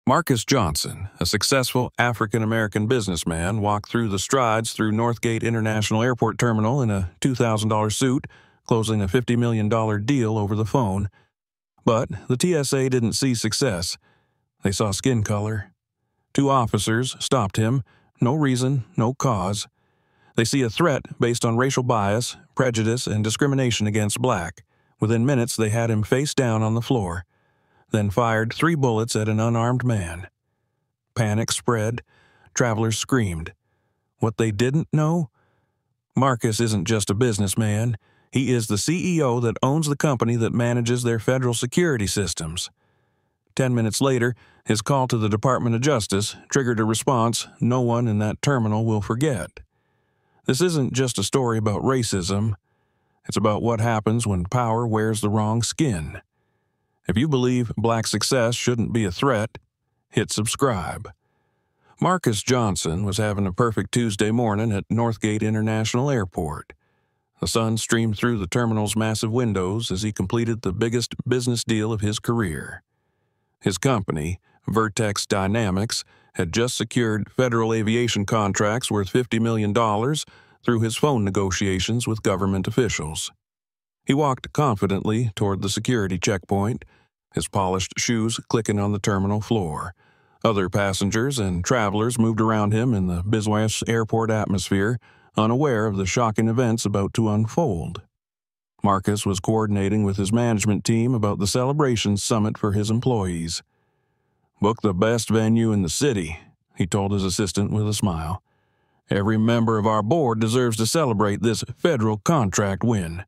Marcus Johnson, a successful African-American businessman, walked through the strides through Northgate International Airport Terminal in a $2,000 suit, closing a $50 million deal over the phone. But the TSA didn't see success. They saw skin color. 2 officers stopped him. No reason, no cause. They see a threat based on racial bias, prejudice, and discrimination against black. Within minutes, they had him face down on the floor, then fired 3 bullets at an unarmed man. Panic spread. Travelers screamed. What they didn't know? Marcus isn't just a businessman. He is the CEO that owns the company that manages their federal security systems. 10 minutes later, his call to the Department of Justice triggered a response no one in that terminal will forget. This isn't just a story about racism. It's about what happens when power wears the wrong skin. If you believe black success shouldn't be a threat, hit subscribe. Marcus Johnson was having a perfect Tuesday morning at Northgate International Airport. The sun streamed through the terminal's massive windows as he completed the biggest business deal of his career. His company, Vertex Dynamics, had just secured federal aviation contracts worth $50 million through his phone negotiations with government officials. He walked confidently toward the security checkpoint, his polished shoes clicking on the terminal floor. Other passengers and travelers moved around him in the business airport atmosphere, unaware of the shocking events about to unfold. Marcus was coordinating with his management team about the celebration summit for his employees. "Book the best venue in the city," he told his assistant with a smile. "Every member of our board deserves to celebrate this federal contract win."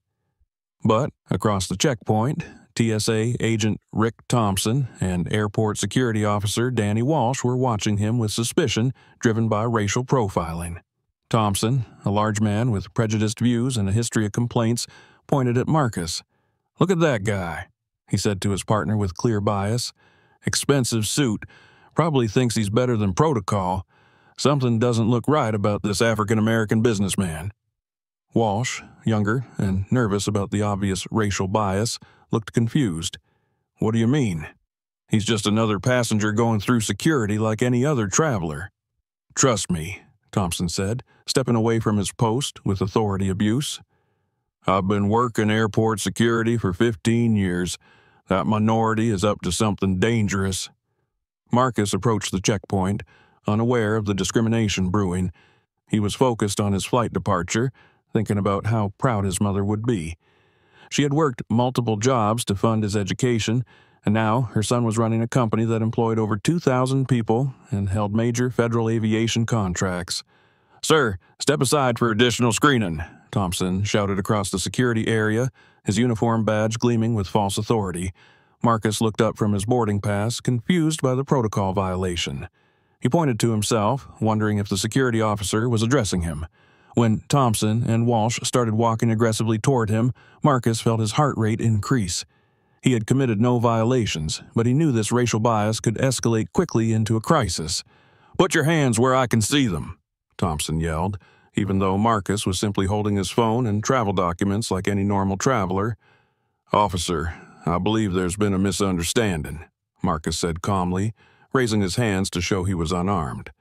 But across the checkpoint, TSA agent Rick Thompson and airport security officer Danny Walsh were watching him with suspicion driven by racial profiling. Thompson, a large man with prejudiced views and a history of complaints, pointed at Marcus. "Look at that guy," he said to his partner with clear bias. "Expensive suit. Probably thinks he's better than protocol. Something doesn't look right about this African-American businessman." Walsh, younger and nervous about the obvious racial bias, looked confused. "What do you mean? He's just another passenger going through security like any other traveler." "Trust me," Thompson said, stepping away from his post with authority abuse. "I've been working airport security for 15 years. That minority is up to something dangerous." Marcus approached the checkpoint, unaware of the discrimination brewing. He was focused on his flight departure, thinking about how proud his mother would be. She had worked multiple jobs to fund his education, and now her son was running a company that employed over 2,000 people and held major federal aviation contracts. "Sir, step aside for additional screening," Thompson shouted across the security area, his uniform badge gleaming with false authority. Marcus looked up from his boarding pass, confused by the protocol violation. He pointed to himself, wondering if the security officer was addressing him. When Thompson and Walsh started walking aggressively toward him, Marcus felt his heart rate increase. He had committed no violations, but he knew this racial bias could escalate quickly into a crisis. "Put your hands where I can see them," Thompson yelled, even though Marcus was simply holding his phone and travel documents like any normal traveler. "Officer, I believe there's been a misunderstanding," Marcus said calmly, raising his hands to show he was unarmed.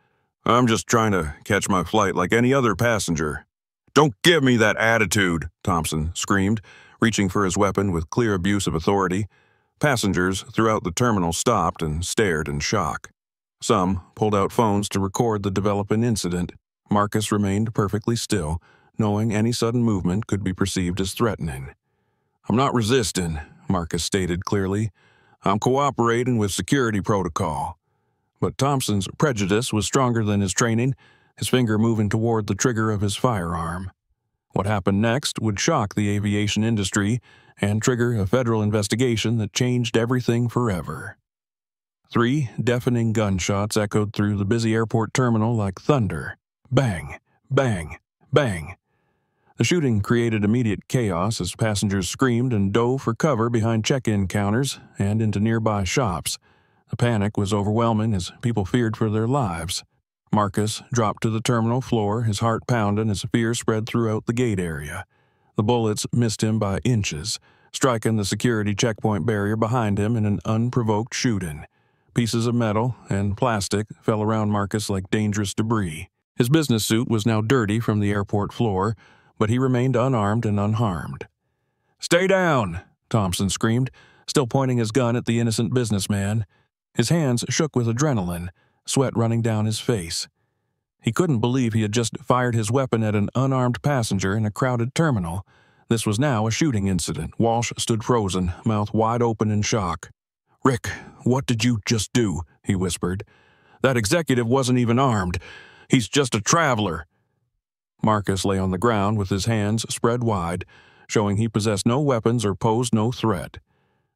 "I'm just trying to catch my flight like any other passenger." "Don't give me that attitude," Thompson screamed, reaching for his weapon with clear abuse of authority. Passengers throughout the terminal stopped and stared in shock. Some pulled out phones to record the developing incident. Marcus remained perfectly still, knowing any sudden movement could be perceived as threatening. "I'm not resisting," Marcus stated clearly. "I'm cooperating with security protocol." But Thompson's prejudice was stronger than his training, his finger moving toward the trigger of his firearm. What happened next would shock the aviation industry and trigger a federal investigation that changed everything forever. 3 deafening gunshots echoed through the busy airport terminal like thunder. Bang, bang, bang. The shooting created immediate chaos as passengers screamed and dove for cover behind check-in counters and into nearby shops. The panic was overwhelming as people feared for their lives. Marcus dropped to the terminal floor, his heart pounding as fear spread throughout the gate area. The bullets missed him by inches, striking the security checkpoint barrier behind him in an unprovoked shooting. Pieces of metal and plastic fell around Marcus like dangerous debris. His business suit was now dirty from the airport floor, but he remained unarmed and unharmed. "Stay down!" Thompson screamed, still pointing his gun at the innocent businessman. His hands shook with adrenaline, sweat running down his face. He couldn't believe he had just fired his weapon at an unarmed passenger in a crowded terminal. This was now a shooting incident. Walsh stood frozen, mouth wide open in shock. "Rick, what did you just do?" he whispered. "That executive wasn't even armed. He's just a traveler." Marcus lay on the ground with his hands spread wide, showing he possessed no weapons or posed no threat.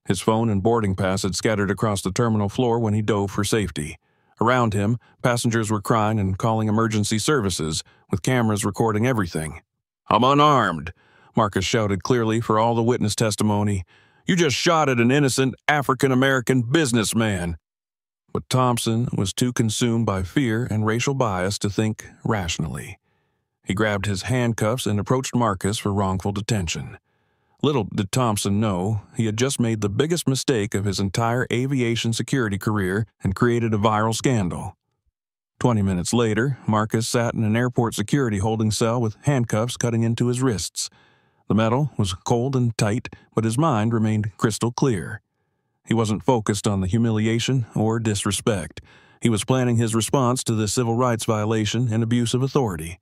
His phone and boarding pass had scattered across the terminal floor when he dove for safety. Around him, passengers were crying and calling emergency services, with cameras recording everything. "I'm unarmed," Marcus shouted clearly for all the witness testimony. "You just shot at an innocent African-American businessman." But Thompson was too consumed by fear and racial bias to think rationally. He grabbed his handcuffs and approached Marcus for wrongful detention. Little did Thompson know, he had just made the biggest mistake of his entire aviation security career and created a viral scandal. 20 minutes later, Marcus sat in an airport security holding cell with handcuffs cutting into his wrists. The metal was cold and tight, but his mind remained crystal clear. He wasn't focused on the humiliation or disrespect. He was planning his response to the civil rights violation and abuse of authority.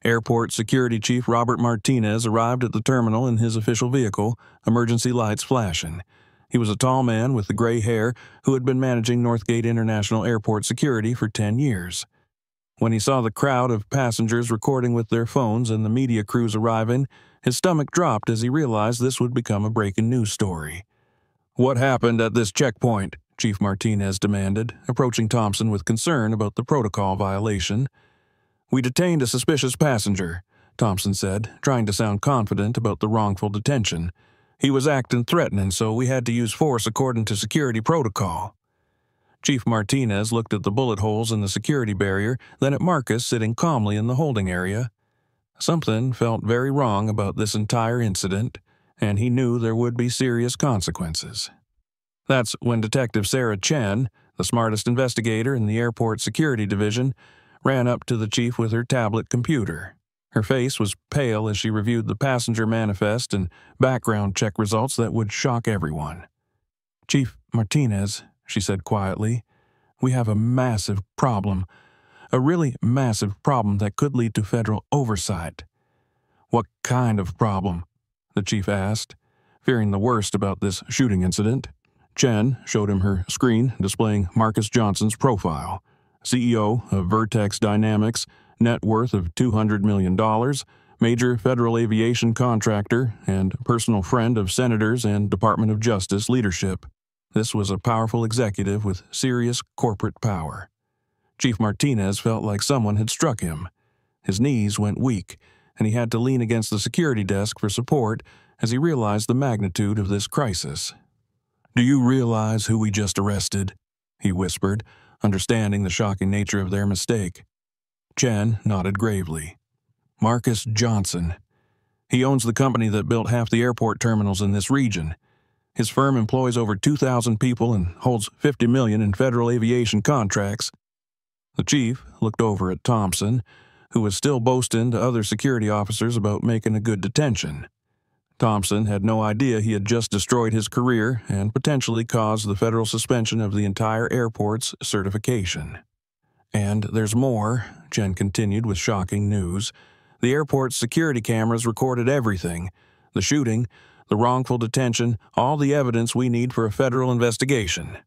Airport Security Chief Robert Martinez arrived at the terminal in his official vehicle, emergency lights flashing. He was a tall man with gray hair who had been managing Northgate International Airport security for 10 years. When he saw the crowd of passengers recording with their phones and the media crews arriving, his stomach dropped as he realized this would become a breaking news story. "What happened at this checkpoint?" Chief Martinez demanded, approaching Thompson with concern about the protocol violation. "We detained a suspicious passenger," Thompson said, trying to sound confident about the wrongful detention. "He was acting threatening, so we had to use force according to security protocol." Chief Martinez looked at the bullet holes in the security barrier, then at Marcus sitting calmly in the holding area. Something felt very wrong about this entire incident, and he knew there would be serious consequences. That's when Detective Sarah Chen, the smartest investigator in the airport security division, ran up to the chief with her tablet computer. Her face was pale as she reviewed the passenger manifest and background check results that would shock everyone. "Chief Martinez," she said quietly, "we have a massive problem. A really massive problem that could lead to federal oversight." "What kind of problem?" the chief asked, fearing the worst about this shooting incident. Chen showed him her screen displaying Marcus Johnson's profile. CEO of Vertex Dynamics, net worth of $200 million, major federal aviation contractor, and personal friend of senators and Department of Justice leadership. This was a powerful executive with serious corporate power. Chief Martinez felt like someone had struck him. His knees went weak, and he had to lean against the security desk for support as he realized the magnitude of this crisis. "Do you realize who we just arrested?" he whispered, understanding the shocking nature of their mistake. Chen nodded gravely. "Marcus Johnson. He owns the company that built half the airport terminals in this region. His firm employs over 2,000 people and holds $50 million in federal aviation contracts." The chief looked over at Thompson, who was still boasting to other security officers about making a good detention. Thompson had no idea he had just destroyed his career and potentially caused the federal suspension of the entire airport's certification. "And there's more," Chen continued with shocking news. "The airport's security cameras recorded everything. The shooting, the wrongful detention, all the evidence we need for a federal investigation."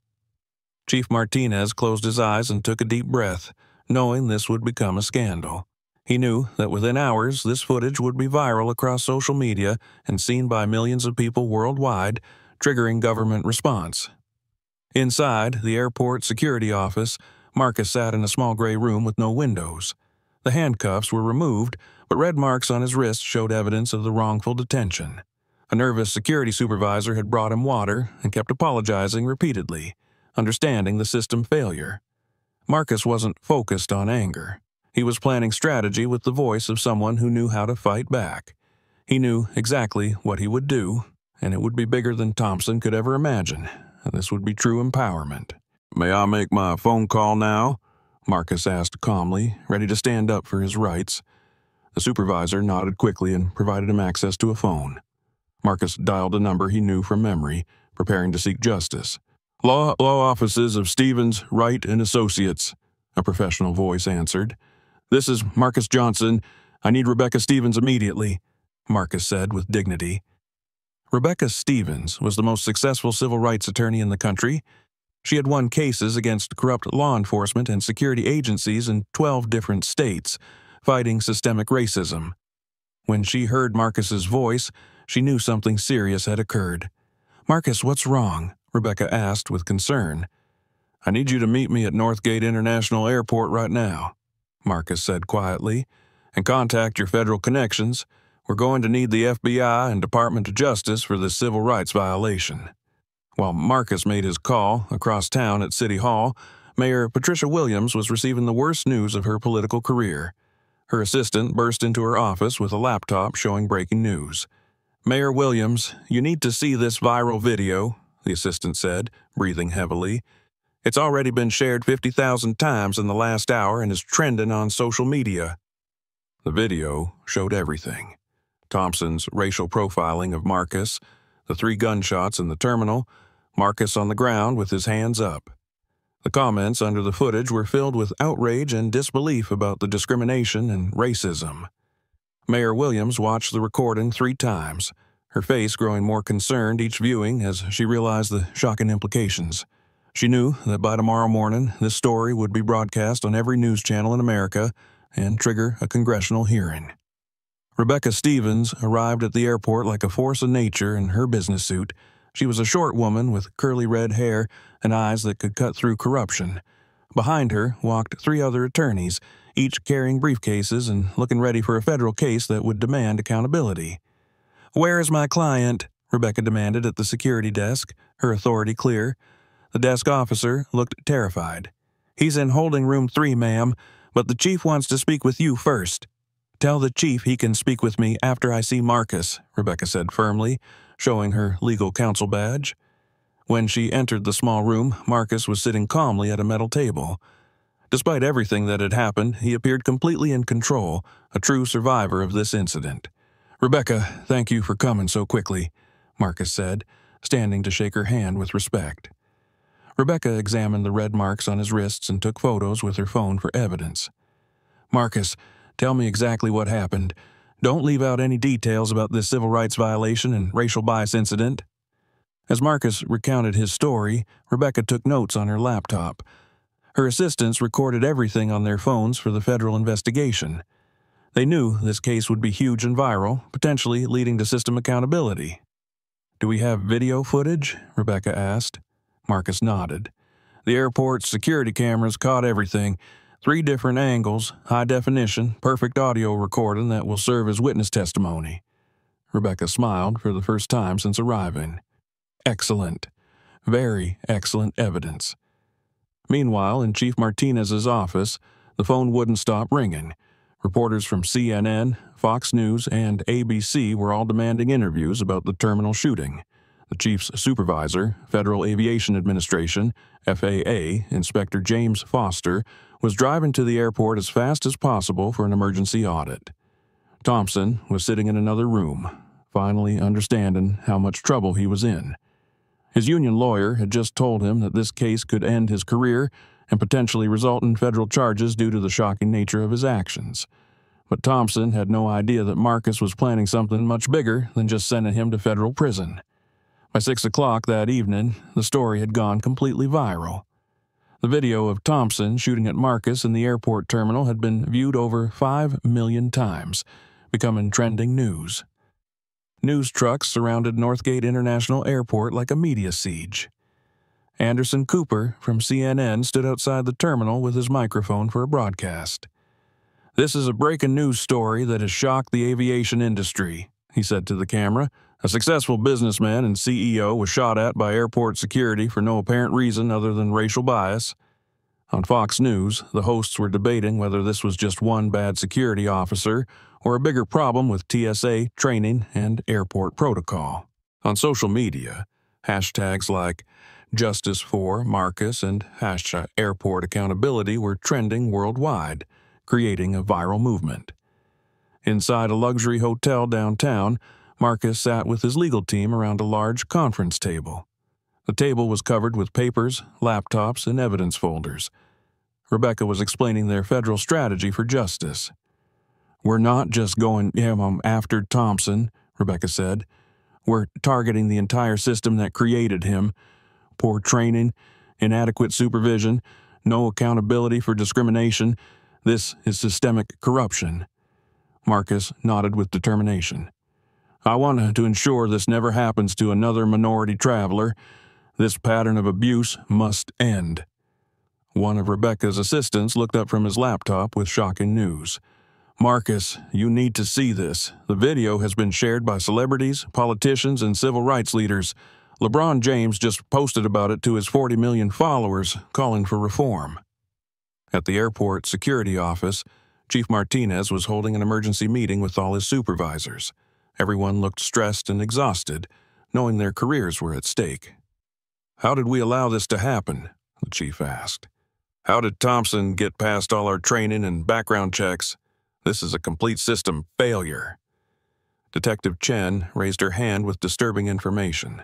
Chief Martinez closed his eyes and took a deep breath, knowing this would become a scandal. He knew that within hours this footage would be viral across social media and seen by millions of people worldwide, triggering government response. Inside the airport security office, Marcus sat in a small gray room with no windows. The handcuffs were removed, but red marks on his wrists showed evidence of the wrongful detention. A nervous security supervisor had brought him water and kept apologizing repeatedly, understanding the system failure. Marcus wasn't focused on anger. He was planning strategy with the voice of someone who knew how to fight back. He knew exactly what he would do, and it would be bigger than Thompson could ever imagine. This would be true empowerment. May I make my phone call now? Marcus asked calmly, ready to stand up for his rights. The supervisor nodded quickly and provided him access to a phone. Marcus dialed a number he knew from memory, preparing to seek justice. Law offices of Stevens, Wright and Associates, a professional voice answered. This is Marcus Johnson. I need Rebecca Stevens immediately, Marcus said with dignity. Rebecca Stevens was the most successful civil rights attorney in the country. She had won cases against corrupt law enforcement and security agencies in 12 different states, fighting systemic racism. When she heard Marcus's voice, she knew something serious had occurred. Marcus, what's wrong? Rebecca asked with concern. I need you to meet me at Northgate International Airport right now, Marcus said quietly, and contact your federal connections. We're going to need the FBI and Department of Justice for this civil rights violation. While Marcus made his call across town at City Hall, Mayor Patricia Williams was receiving the worst news of her political career. Her assistant burst into her office with a laptop showing breaking news. Mayor Williams, you need to see this viral video, the assistant said, breathing heavily. It's already been shared 50,000 times in the last hour and is trending on social media. The video showed everything. Thompson's racial profiling of Marcus, the 3 gunshots in the terminal, Marcus on the ground with his hands up. The comments under the footage were filled with outrage and disbelief about the discrimination and racism. Mayor Williams watched the recording 3 times, her face growing more concerned each viewing as she realized the shocking implications. She knew that by tomorrow morning, this story would be broadcast on every news channel in America and trigger a congressional hearing. Rebecca Stevens arrived at the airport like a force of nature in her business suit. She was a short woman with curly red hair and eyes that could cut through corruption. Behind her walked 3 other attorneys, each carrying briefcases and looking ready for a federal case that would demand accountability. "Where is my client?" Rebecca demanded at the security desk, her authority clear. The desk officer looked terrified. "He's in holding room 3, ma'am, but the chief wants to speak with you first." "Tell the chief he can speak with me after I see Marcus," Rebecca said firmly, showing her legal counsel badge. When she entered the small room, Marcus was sitting calmly at a metal table. Despite everything that had happened, he appeared completely in control, a true survivor of this incident. "Rebecca, thank you for coming so quickly," Marcus said, standing to shake her hand with respect. Rebecca examined the red marks on his wrists and took photos with her phone for evidence. "Marcus, tell me exactly what happened. Don't leave out any details about this civil rights violation and racial bias incident." As Marcus recounted his story, Rebecca took notes on her laptop. Her assistants recorded everything on their phones for the federal investigation. They knew this case would be huge and viral, potentially leading to system accountability. "Do we have video footage?" Rebecca asked. Marcus nodded. "The airport's security cameras caught everything. 3 different angles, high definition, perfect audio recording that will serve as witness testimony." Rebecca smiled for the first time since arriving. "Excellent. Very excellent evidence." Meanwhile, in Chief Martinez's office, the phone wouldn't stop ringing. Reporters from CNN, Fox News, and ABC were all demanding interviews about the terminal shooting. The chief's supervisor, Federal Aviation Administration, FAA, Inspector James Foster, was driving to the airport as fast as possible for an emergency audit. Thompson was sitting in another room, finally understanding how much trouble he was in. His union lawyer had just told him that this case could end his career and potentially result in federal charges due to the shocking nature of his actions. But Thompson had no idea that Marcus was planning something much bigger than just sending him to federal prison. By 6 o'clock that evening, the story had gone completely viral. The video of Thompson shooting at Marcus in the airport terminal had been viewed over 5 million times, becoming trending news. News trucks surrounded Northgate International Airport like a media siege. Anderson Cooper from CNN stood outside the terminal with his microphone for a broadcast. "This is a breaking news story that has shocked the aviation industry," he said to the camera. "A successful businessman and CEO was shot at by airport security for no apparent reason other than racial bias." On Fox News, the hosts were debating whether this was just one bad security officer or a bigger problem with TSA training and airport protocol. On social media, hashtags like Justice for Marcus and #airport accountability were trending worldwide, creating a viral movement. Inside a luxury hotel downtown, Marcus sat with his legal team around a large conference table. The table was covered with papers, laptops, and evidence folders. Rebecca was explaining their federal strategy for justice. "We're not just going after Thompson," Rebecca said. "We're targeting the entire system that created him. Poor training, inadequate supervision, no accountability for discrimination. This is systemic corruption." Marcus nodded with determination. "I want to ensure this never happens to another minority traveler. This pattern of abuse must end." One of Rebecca's assistants looked up from his laptop with shocking news. "Marcus, you need to see this. The video has been shared by celebrities, politicians, and civil rights leaders. LeBron James just posted about it to his 40 million followers, calling for reform." At the airport security office, Chief Martinez was holding an emergency meeting with all his supervisors. Everyone looked stressed and exhausted, knowing their careers were at stake. "How did we allow this to happen?" the chief asked. "How did Thompson get past all our training and background checks? This is a complete system failure." Detective Chen raised her hand with disturbing information.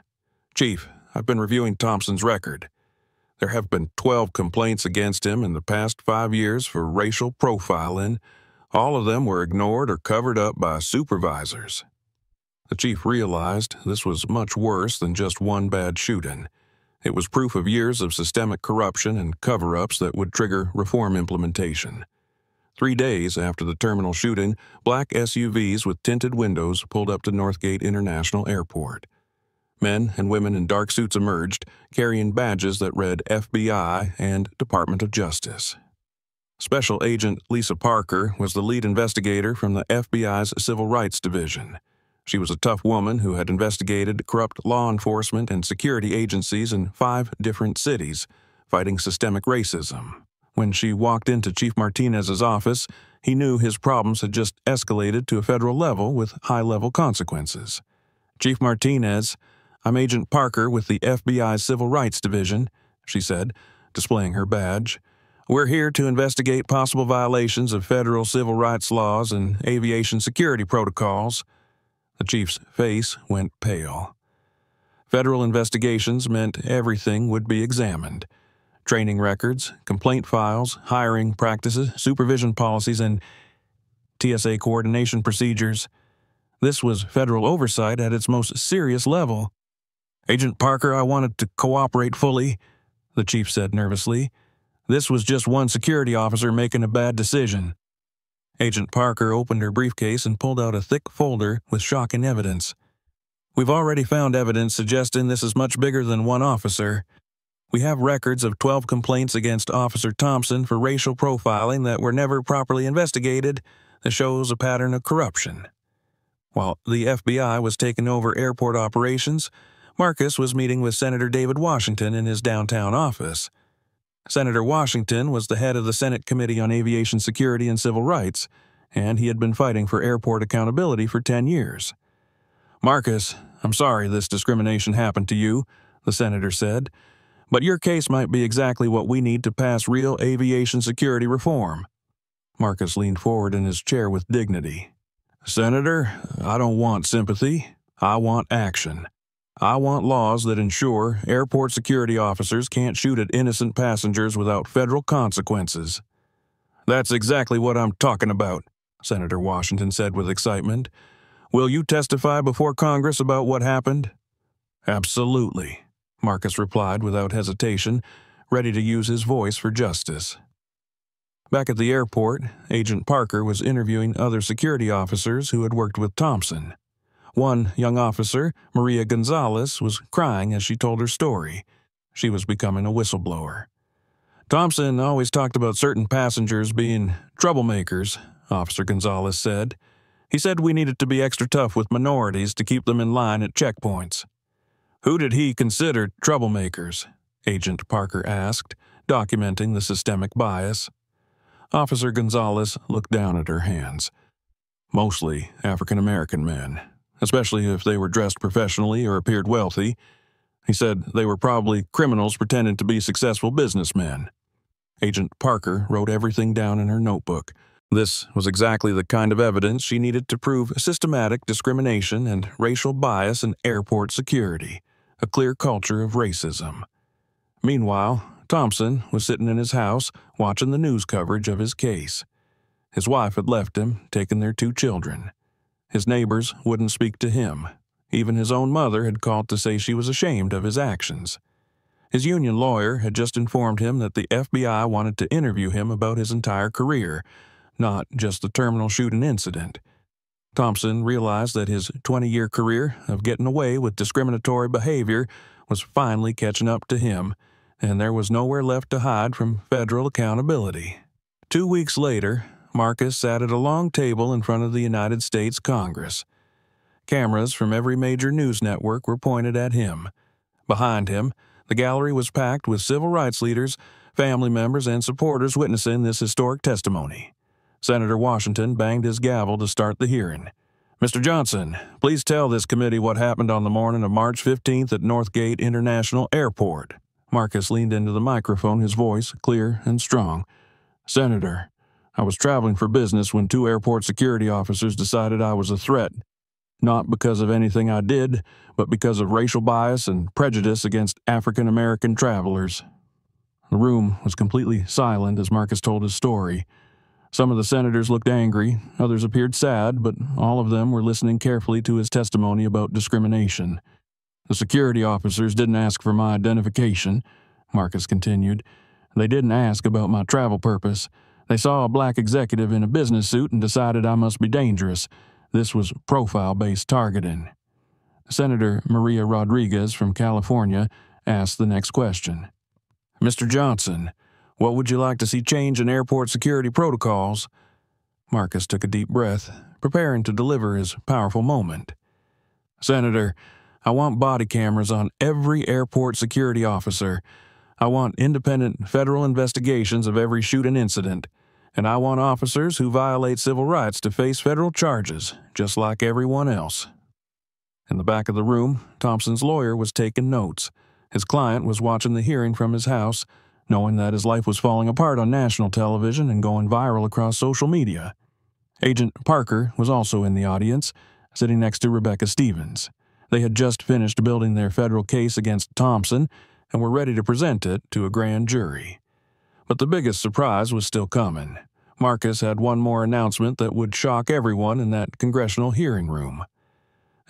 "Chief, I've been reviewing Thompson's record. There have been 12 complaints against him in the past 5 years for racial profiling. All of them were ignored or covered up by supervisors." The chief realized this was much worse than just one bad shooting. It was proof of years of systemic corruption and cover-ups that would trigger reform implementation. 3 days after the terminal shooting, black SUVs with tinted windows pulled up to Northgate International Airport. Men and women in dark suits emerged, carrying badges that read FBI and Department of Justice. Special Agent Lisa Parker was the lead investigator from the FBI's Civil Rights Division. She was a tough woman who had investigated corrupt law enforcement and security agencies in 5 different cities, fighting systemic racism. When she walked into Chief Martinez's office, he knew his problems had just escalated to a federal level with high-level consequences. "Chief Martinez, I'm Agent Parker with the FBI's Civil Rights Division," she said, displaying her badge. "We're here to investigate possible violations of federal civil rights laws and aviation security protocols." The chief's face went pale. Federal investigations meant everything would be examined. Training records, complaint files, hiring practices, supervision policies, and TSA coordination procedures. This was federal oversight at its most serious level. "Agent Parker, I wanted to cooperate fully," the chief said nervously. "This was just one security officer making a bad decision." Agent Parker opened her briefcase and pulled out a thick folder with shocking evidence. "We've already found evidence suggesting this is much bigger than one officer. We have records of 12 complaints against Officer Thompson for racial profiling that were never properly investigated that shows a pattern of corruption." While the FBI was taking over airport operations, Marcus was meeting with Senator David Washington in his downtown office. Senator Washington was the head of the Senate Committee on Aviation Security and Civil Rights, and he had been fighting for airport accountability for 10 years. "Marcus, I'm sorry this discrimination happened to you," the senator said, "but your case might be exactly what we need to pass real aviation security reform." Marcus leaned forward in his chair with dignity. "Senator, I don't want sympathy. I want action. I want laws that ensure airport security officers can't shoot at innocent passengers without federal consequences." "That's exactly what I'm talking about," Senator Washington said with excitement. "Will you testify before Congress about what happened?" "Absolutely," Marcus replied without hesitation, ready to use his voice for justice. Back at the airport, Agent Parker was interviewing other security officers who had worked with Thompson. One young officer, Maria Gonzalez, was crying as she told her story. She was becoming a whistleblower. "Thompson always talked about certain passengers being troublemakers," Officer Gonzalez said. "He said we needed to be extra tough with minorities to keep them in line at checkpoints." "Who did he consider troublemakers?" Agent Parker asked, documenting the systemic bias. Officer Gonzalez looked down at her hands. "Mostly African-American men, especially if they were dressed professionally or appeared wealthy. He said they were probably criminals pretending to be successful businessmen. Agent Parker wrote everything down in her notebook. This was exactly the kind of evidence she needed to prove systematic discrimination and racial bias in airport security, a clear culture of racism. Meanwhile, Thompson was sitting in his house watching the news coverage of his case. His wife had left him, taking their 2 children. His neighbors wouldn't speak to him. Even his own mother had called to say she was ashamed of his actions. His union lawyer had just informed him that the FBI wanted to interview him about his entire career, not just the terminal shooting incident. Thompson realized that his 20-year career of getting away with discriminatory behavior was finally catching up to him, and there was nowhere left to hide from federal accountability. 2 weeks later, Marcus sat at a long table in front of the United States Congress. Cameras from every major news network were pointed at him. Behind him, the gallery was packed with civil rights leaders, family members, and supporters witnessing this historic testimony. Senator Washington banged his gavel to start the hearing. "Mr. Johnson, please tell this committee what happened on the morning of March 15th at Northgate International Airport." Marcus leaned into the microphone, his voice clear and strong. "Senator, I was traveling for business when 2 airport security officers decided I was a threat. Not because of anything I did, but because of racial bias and prejudice against African American travelers." The room was completely silent as Marcus told his story. Some of the senators looked angry, others appeared sad, but all of them were listening carefully to his testimony about discrimination. "The security officers didn't ask for my identification," Marcus continued. "They didn't ask about my travel purpose. They saw a black executive in a business suit and decided I must be dangerous. This was profile-based targeting." Senator Maria Rodriguez from California asked the next question. "Mr. Johnson, what would you like to see change in airport security protocols?" Marcus took a deep breath, preparing to deliver his powerful moment. "Senator, I want body cameras on every airport security officer. I want independent federal investigations of every shooting incident. And I want officers who violate civil rights to face federal charges, just like everyone else." In the back of the room, Thompson's lawyer was taking notes. His client was watching the hearing from his house, knowing that his life was falling apart on national television and going viral across social media. Agent Parker was also in the audience, sitting next to Rebecca Stevens. They had just finished building their federal case against Thompson and were ready to present it to a grand jury. But the biggest surprise was still coming. Marcus had one more announcement that would shock everyone in that congressional hearing room.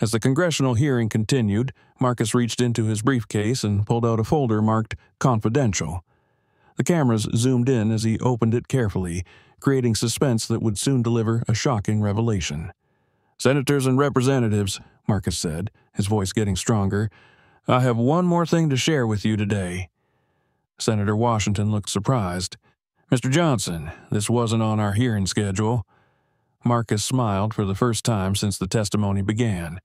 As the congressional hearing continued, Marcus reached into his briefcase and pulled out a folder marked "Confidential." The cameras zoomed in as he opened it carefully, creating suspense that would soon deliver a shocking revelation. "Senators and representatives," Marcus said, his voice getting stronger, "I have one more thing to share with you today." Senator Washington looked surprised. "Mr. Johnson, this wasn't on our hearing schedule." Marcus smiled for the first time since the testimony began.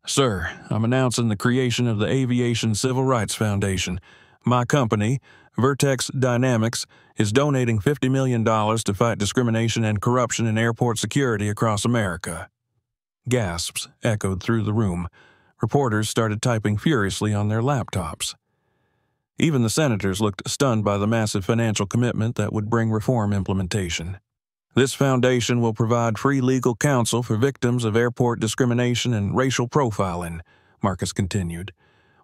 "Sir, I'm announcing the creation of the Aviation Civil Rights Foundation. My company, Vertex Dynamics, is donating $50 million to fight discrimination and corruption in airport security across America." Gasps echoed through the room. Reporters started typing furiously on their laptops. Even the senators looked stunned by the massive financial commitment that would bring reform implementation. "This foundation will provide free legal counsel for victims of airport discrimination and racial profiling," Marcus continued.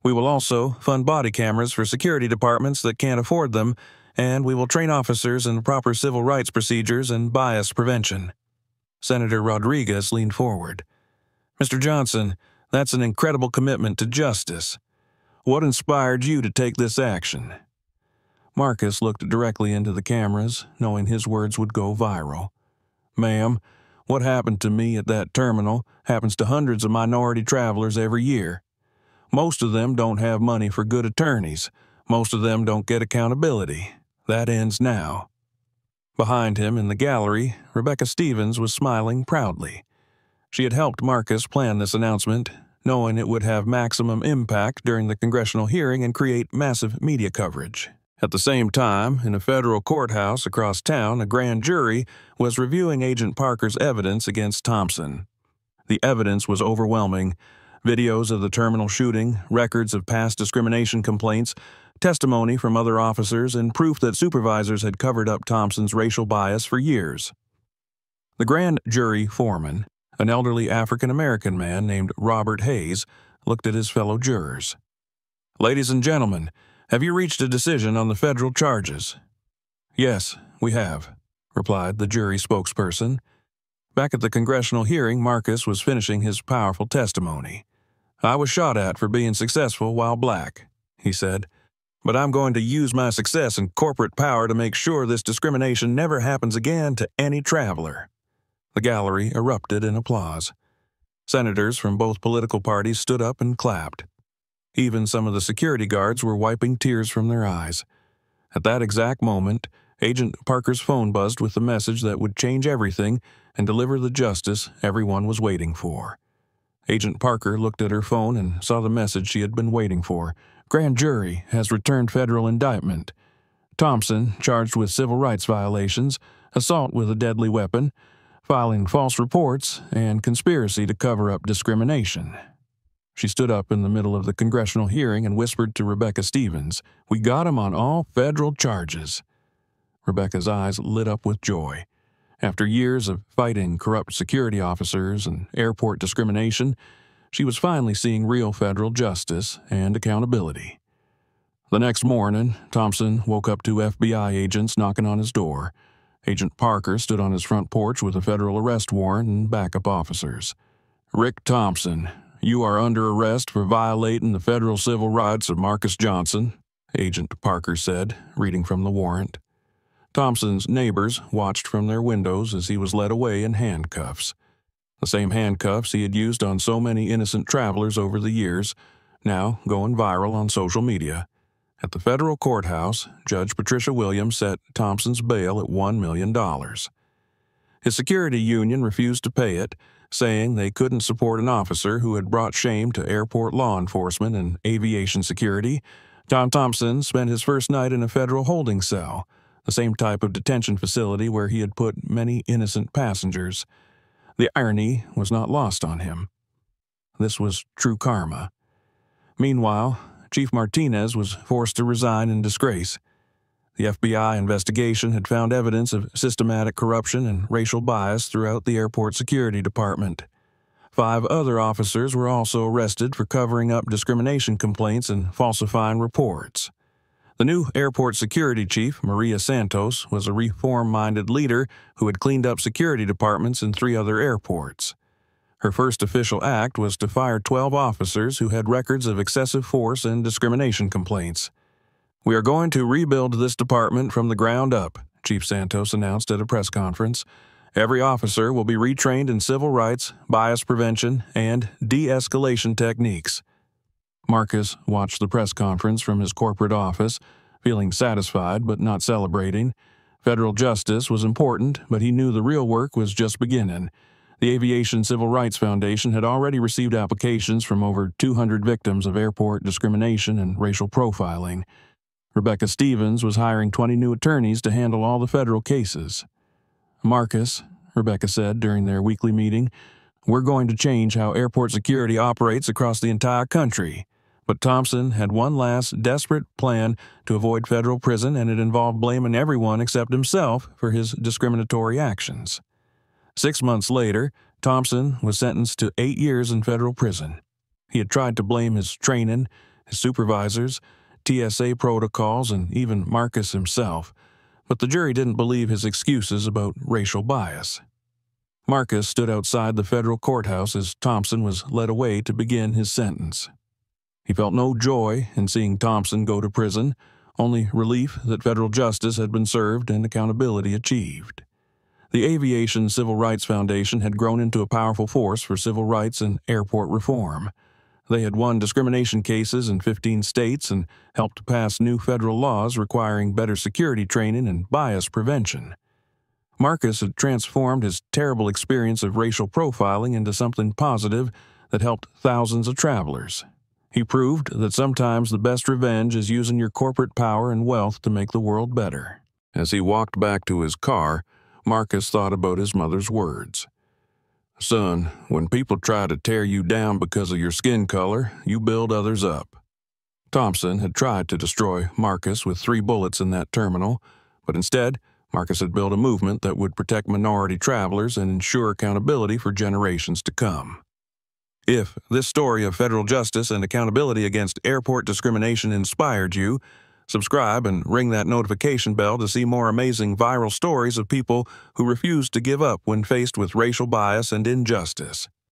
"We will also fund body cameras for security departments that can't afford them, and we will train officers in proper civil rights procedures and bias prevention." Senator Rodriguez leaned forward. "Mr. Johnson, that's an incredible commitment to justice. What inspired you to take this action?" Marcus looked directly into the cameras, knowing his words would go viral. "Ma'am, what happened to me at that terminal happens to hundreds of minority travelers every year. Most of them don't have money for good attorneys. Most of them don't get accountability. That ends now." Behind him in the gallery, Rebecca Stevens was smiling proudly. She had helped Marcus plan this announcement, knowing it would have maximum impact during the congressional hearing and create massive media coverage. At the same time, in a federal courthouse across town, a grand jury was reviewing Agent Parker's evidence against Thompson. The evidence was overwhelming. Videos of the terminal shooting, records of past discrimination complaints, testimony from other officers, and proof that supervisors had covered up Thompson's racial bias for years. The grand jury foreman, an elderly African-American man named Robert Hayes, looked at his fellow jurors. "Ladies and gentlemen, have you reached a decision on the federal charges?" "Yes, we have," replied the jury spokesperson. Back at the congressional hearing, Marcus was finishing his powerful testimony. "I was shot at for being successful while black," he said, "but I'm going to use my success and corporate power to make sure this discrimination never happens again to any traveler." The gallery erupted in applause. Senators from both political parties stood up and clapped. Even some of the security guards were wiping tears from their eyes. At that exact moment, Agent Parker's phone buzzed with the message that would change everything and deliver the justice everyone was waiting for. Agent Parker looked at her phone and saw the message she had been waiting for. "Grand jury has returned federal indictment. Thompson charged with civil rights violations, assault with a deadly weapon, filing false reports, and conspiracy to cover up discrimination." She stood up in the middle of the congressional hearing and whispered to Rebecca Stevens, "We got him on all federal charges." Rebecca's eyes lit up with joy. After years of fighting corrupt security officers and airport discrimination, she was finally seeing real federal justice and accountability. The next morning, Thompson woke up to FBI agents knocking on his door. Agent Parker stood on his front porch with a federal arrest warrant and backup officers. "Rick Thompson, you are under arrest for violating the federal civil rights of Marcus Johnson," Agent Parker said, reading from the warrant. Thompson's neighbors watched from their windows as he was led away in handcuffs. The same handcuffs he had used on so many innocent travelers over the years, now going viral on social media. At the federal courthouse, Judge Patricia Williams set Thompson's bail at $1 million. His security union refused to pay it, saying they couldn't support an officer who had brought shame to airport law enforcement and aviation security. Thompson spent his first night in a federal holding cell, the same type of detention facility where he had put many innocent passengers. The irony was not lost on him. This was true karma. Meanwhile, Chief Martinez was forced to resign in disgrace. The FBI investigation had found evidence of systematic corruption and racial bias throughout the airport security department. 5 other officers were also arrested for covering up discrimination complaints and falsifying reports. The new airport security chief, Maria Santos, was a reform-minded leader who had cleaned up security departments in 3 other airports. Her first official act was to fire 12 officers who had records of excessive force and discrimination complaints. "We are going to rebuild this department from the ground up," Chief Santos announced at a press conference. "Every officer will be retrained in civil rights, bias prevention, and de-escalation techniques." Marcus watched the press conference from his corporate office, feeling satisfied but not celebrating. Federal justice was important, but he knew the real work was just beginning. The Aviation Civil Rights Foundation had already received applications from over 200 victims of airport discrimination and racial profiling. Rebecca Stevens was hiring 20 new attorneys to handle all the federal cases. "Marcus," Rebecca said during their weekly meeting, "we're going to change how airport security operates across the entire country." But Thompson had one last desperate plan to avoid federal prison, and it involved blaming everyone except himself for his discriminatory actions. 6 months later, Thompson was sentenced to 8 years in federal prison. He had tried to blame his training, his supervisors, TSA protocols, and even Marcus himself, but the jury didn't believe his excuses about racial bias. Marcus stood outside the federal courthouse as Thompson was led away to begin his sentence. He felt no joy in seeing Thompson go to prison, only relief that federal justice had been served and accountability achieved. The Aviation Civil Rights Foundation had grown into a powerful force for civil rights and airport reform. They had won discrimination cases in 15 states and helped pass new federal laws requiring better security training and bias prevention. Marcus had transformed his terrible experience of racial profiling into something positive that helped thousands of travelers. He proved that sometimes the best revenge is using your corporate power and wealth to make the world better. As he walked back to his car, Marcus thought about his mother's words. Son, when people try to tear you down because of your skin color, you build others up. Thompson had tried to destroy Marcus with 3 bullets in that terminal, but instead, Marcus had built a movement that would protect minority travelers and ensure accountability for generations to come. If this story of federal justice and accountability against airport discrimination inspired you, subscribe and ring that notification bell to see more amazing viral stories of people who refuse to give up when faced with racial bias and injustice.